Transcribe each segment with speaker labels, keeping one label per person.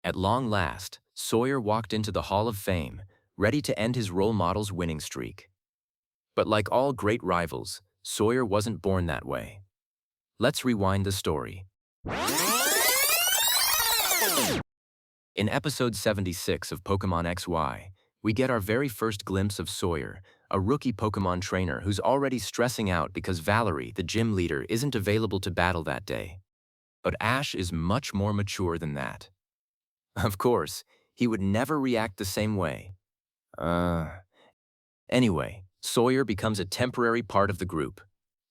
Speaker 1: At long last, Sawyer walked into the Hall of Fame, ready to end his role model's winning streak. But like all great rivals, Sawyer wasn't born that way. Let's rewind the story. In episode 76 of Pokémon XY, we get our very first glimpse of Sawyer, a rookie Pokémon trainer who's already stressing out because Valerie, the gym leader, isn't available to battle that day. But Ash is much more mature than that. Of course, he would never react the same way. Anyway, Sawyer becomes a temporary part of the group.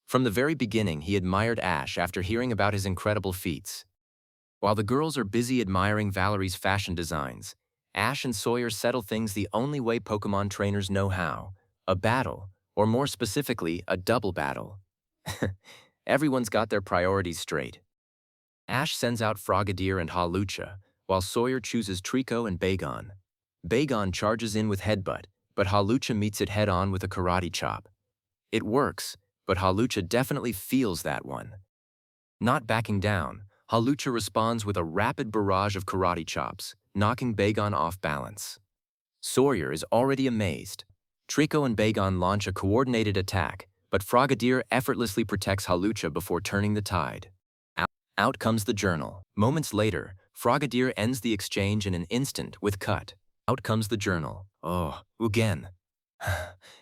Speaker 1: From the very beginning, he admired Ash after hearing about his incredible feats. While the girls are busy admiring Valerie's fashion designs, Ash and Sawyer settle things the only way Pokémon trainers know how: a battle, or more specifically, a double battle. Everyone's got their priorities straight. Ash sends out Frogadier and Hawlucha, while Sawyer chooses Trico and Bagon. Bagon charges in with Headbutt, but Hawlucha meets it head-on with a Karate Chop. It works, but Hawlucha definitely feels that one. Not backing down, Hawlucha responds with a rapid barrage of Karate Chops, knocking Bagon off balance. Sawyer is already amazed. Trico and Bagon launch a coordinated attack, but Frogadier effortlessly protects Hawlucha before turning the tide. Out comes the journal. Moments later, Frogadier ends the exchange in an instant with Cut. Out comes the journal. Oh, again.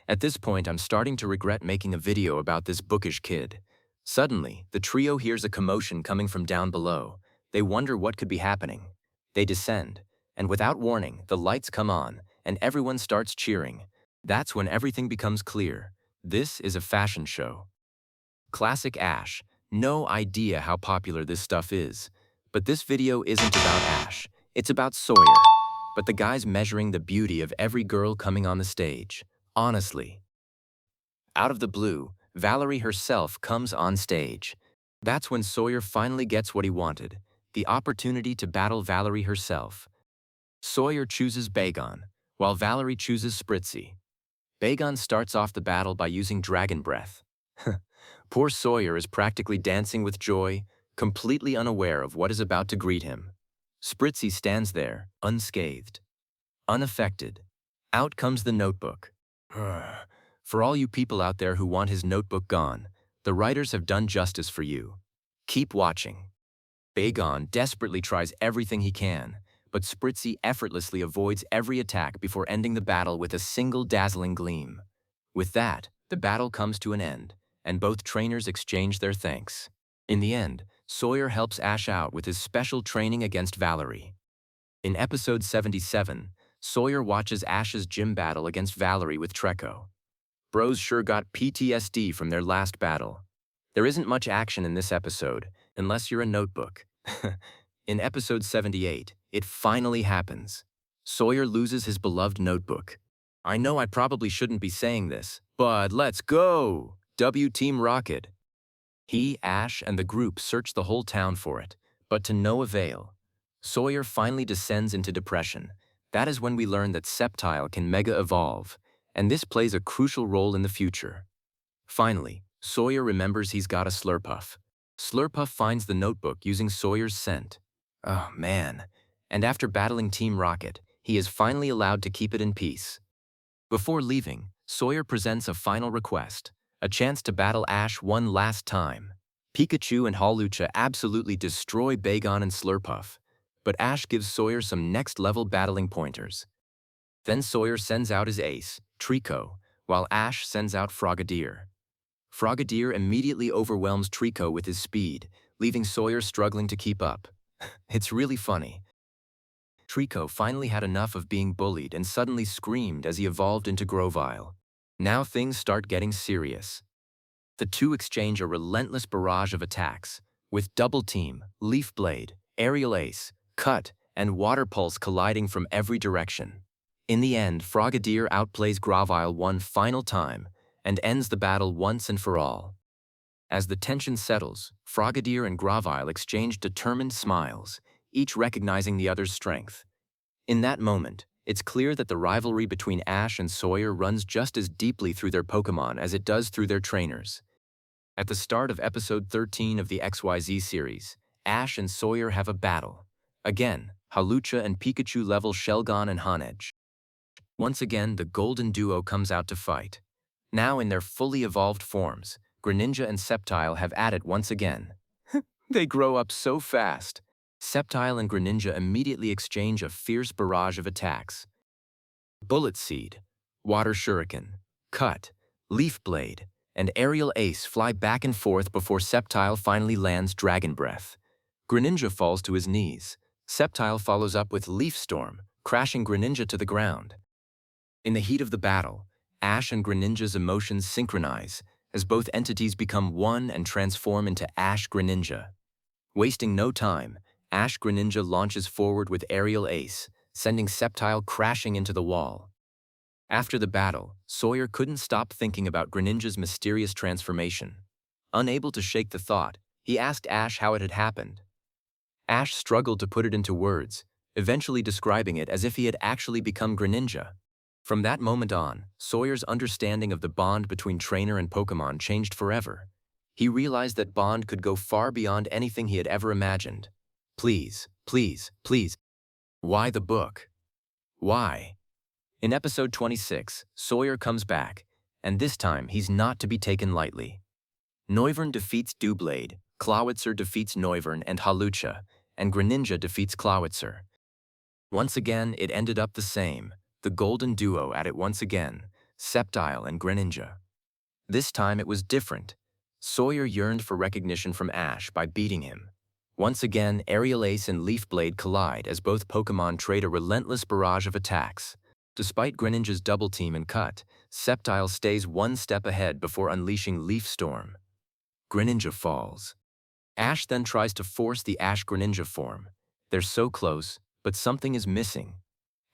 Speaker 1: At this point, I'm starting to regret making a video about this bookish kid. Suddenly, the trio hears a commotion coming from down below. They wonder what could be happening. They descend, and without warning, the lights come on, and everyone starts cheering. That's when everything becomes clear. This is a fashion show. Classic Ash. No idea how popular this stuff is. But this video isn't about Ash. It's about Sawyer. But the guy's measuring the beauty of every girl coming on the stage. Honestly. Out of the blue, Valerie herself comes on stage. That's when Sawyer finally gets what he wanted, the opportunity to battle Valerie herself. Sawyer chooses Bagon, while Valerie chooses Spritzy. Bagon starts off the battle by using Dragon Breath. Poor Sawyer is practically dancing with joy, completely unaware of what is about to greet him. Spritzy stands there, unscathed, unaffected. Out comes the notebook. For all you people out there who want his notebook gone, the writers have done justice for you. Keep watching. Bagon desperately tries everything he can, but Spritzy effortlessly avoids every attack before ending the battle with a single dazzling gleam. With that, the battle comes to an end, and both trainers exchange their thanks. In the end, Sawyer helps Ash out with his special training against Valerie. In episode 77, Sawyer watches Ash's gym battle against Valerie with Treecko. Bros sure got PTSD from their last battle. There isn't much action in this episode, unless you're a notebook. In episode 78, it finally happens. Sawyer loses his beloved notebook. I know I probably shouldn't be saying this, but let's go! W Team Rocket. He, Ash, and the group search the whole town for it, but to no avail. Sawyer finally descends into depression. That is when we learn that Sceptile can mega-evolve, and this plays a crucial role in the future. Finally, Sawyer remembers he's got a Slurpuff. Slurpuff finds the notebook using Sawyer's scent. Oh man. And after battling Team Rocket, he is finally allowed to keep it in peace. Before leaving, Sawyer presents a final request, a chance to battle Ash one last time. Pikachu and Hawlucha absolutely destroy Bagon and Slurpuff, but Ash gives Sawyer some next-level battling pointers. Then Sawyer sends out his ace, Trico, while Ash sends out Frogadier. Frogadier immediately overwhelms Trico with his speed, leaving Sawyer struggling to keep up. It's really funny. Trico finally had enough of being bullied and suddenly screamed as he evolved into Grovyle. Now things start getting serious. The two exchange a relentless barrage of attacks, with Double Team, Leaf Blade, Aerial Ace, Cut, and Water Pulse colliding from every direction. In the end, Frogadier outplays Grovyle one final time and ends the battle once and for all. As the tension settles, Frogadier and Grovyle exchange determined smiles, each recognizing the other's strength. In that moment, it's clear that the rivalry between Ash and Sawyer runs just as deeply through their Pokémon as it does through their trainers. At the start of episode 13 of the XYZ series, Ash and Sawyer have a battle. Again, Hawlucha and Pikachu level Shelgon and Honedge. Once again, the golden duo comes out to fight. Now in their fully evolved forms, Greninja and Sceptile have at it once again. They grow up so fast. Sceptile and Greninja immediately exchange a fierce barrage of attacks. Bullet Seed, Water Shuriken, Cut, Leaf Blade, and Aerial Ace fly back and forth before Sceptile finally lands Dragon Breath. Greninja falls to his knees. Sceptile follows up with Leaf Storm, crashing Greninja to the ground. In the heat of the battle, Ash and Greninja's emotions synchronize as both entities become one and transform into Ash-Greninja. Wasting no time, Ash-Greninja launches forward with Aerial Ace, sending Sceptile crashing into the wall. After the battle, Sawyer couldn't stop thinking about Greninja's mysterious transformation. Unable to shake the thought, he asked Ash how it had happened. Ash struggled to put it into words, eventually describing it as if he had actually become Greninja. From that moment on, Sawyer's understanding of the bond between trainer and Pokémon changed forever. He realized that bond could go far beyond anything he had ever imagined. Please, please, please. Why the book? Why? In episode 26, Sawyer comes back, and this time he's not to be taken lightly. Noivern defeats Doublade, Clawitzer defeats Noivern and Hawlucha, and Greninja defeats Clawitzer. Once again, it ended up the same. The golden duo at it once again, Sceptile and Greninja. This time it was different. Sawyer yearned for recognition from Ash by beating him. Once again, Aerial Ace and Leaf Blade collide as both Pokémon trade a relentless barrage of attacks. Despite Greninja's double team and cut, Sceptile stays one step ahead before unleashing Leaf Storm. Greninja falls. Ash then tries to force the Ash-Greninja form. They're so close, but something is missing.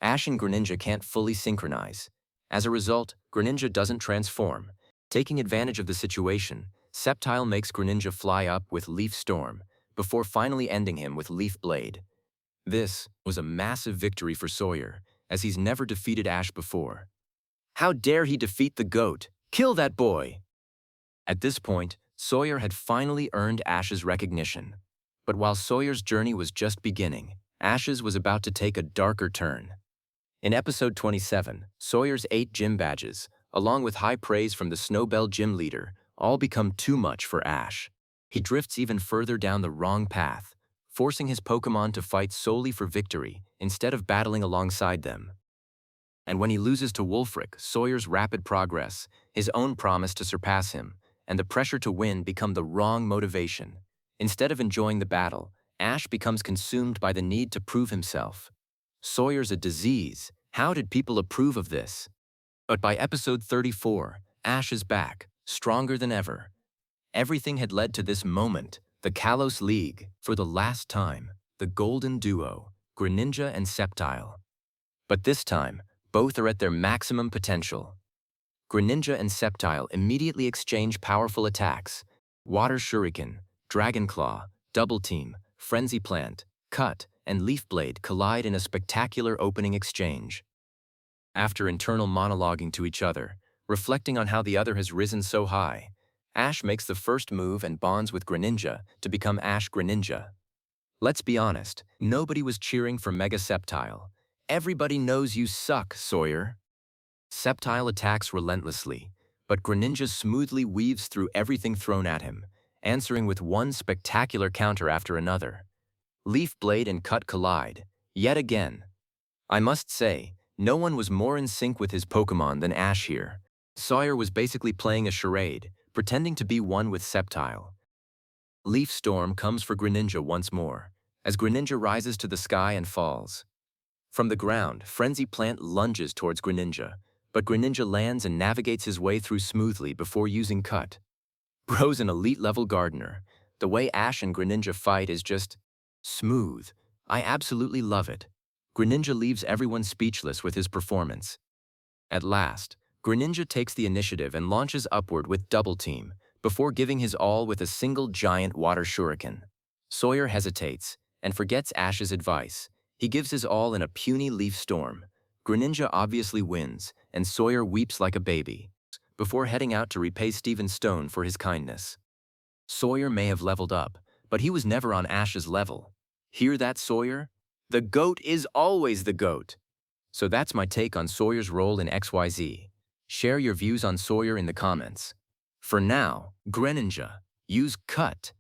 Speaker 1: Ash and Greninja can't fully synchronize. As a result, Greninja doesn't transform. Taking advantage of the situation, Sceptile makes Greninja fly up with Leaf Storm, before finally ending him with Leaf Blade. This was a massive victory for Sawyer, as he's never defeated Ash before. How dare he defeat the GOAT? Kill that boy! At this point, Sawyer had finally earned Ash's recognition. But while Sawyer's journey was just beginning, Ash's was about to take a darker turn. In episode 27, Sawyer's 8 gym badges, along with high praise from the Snowbell gym leader, all become too much for Ash. He drifts even further down the wrong path, forcing his Pokémon to fight solely for victory instead of battling alongside them. And when he loses to Wulfric, Sawyer's rapid progress, his own promise to surpass him, and the pressure to win become the wrong motivation. Instead of enjoying the battle, Ash becomes consumed by the need to prove himself. Sawyer's a disease. How did people approve of this? But by episode 34, Ash is back, stronger than ever. Everything had led to this moment, the Kalos League, for the last time, the golden duo, Greninja and Sceptile. But this time, both are at their maximum potential. Greninja and Sceptile immediately exchange powerful attacks. Water Shuriken, Dragon Claw, Double Team, Frenzy Plant, Cut, and Leaf Blade collide in a spectacular opening exchange. After internal monologuing to each other, reflecting on how the other has risen so high, Ash makes the first move and bonds with Greninja to become Ash-Greninja. Let's be honest, nobody was cheering for Mega Sceptile. Everybody knows you suck, Sawyer. Sceptile attacks relentlessly, but Greninja smoothly weaves through everything thrown at him, answering with one spectacular counter after another. Leaf Blade and Cut collide, yet again. I must say, no one was more in sync with his Pokémon than Ash here. Sawyer was basically playing a charade, pretending to be one with Sceptile. Leaf Storm comes for Greninja once more, as Greninja rises to the sky and falls. From the ground, Frenzy Plant lunges towards Greninja, but Greninja lands and navigates his way through smoothly before using Cut. Bro's an elite-level gardener. The way Ash and Greninja fight is just smooth. I absolutely love it. Greninja leaves everyone speechless with his performance. At last, Greninja takes the initiative and launches upward with Double Team, before giving his all with a single giant Water Shuriken. Sawyer hesitates and forgets Ash's advice. He gives his all in a puny Leaf Storm. Greninja obviously wins, and Sawyer weeps like a baby, before heading out to repay Steven Stone for his kindness. Sawyer may have leveled up, but he was never on Ash's level. Hear that, Sawyer? The GOAT is always the GOAT. So that's my take on Sawyer's role in XYZ. Share your views on Sawyer in the comments. For now, Greninja, use Cut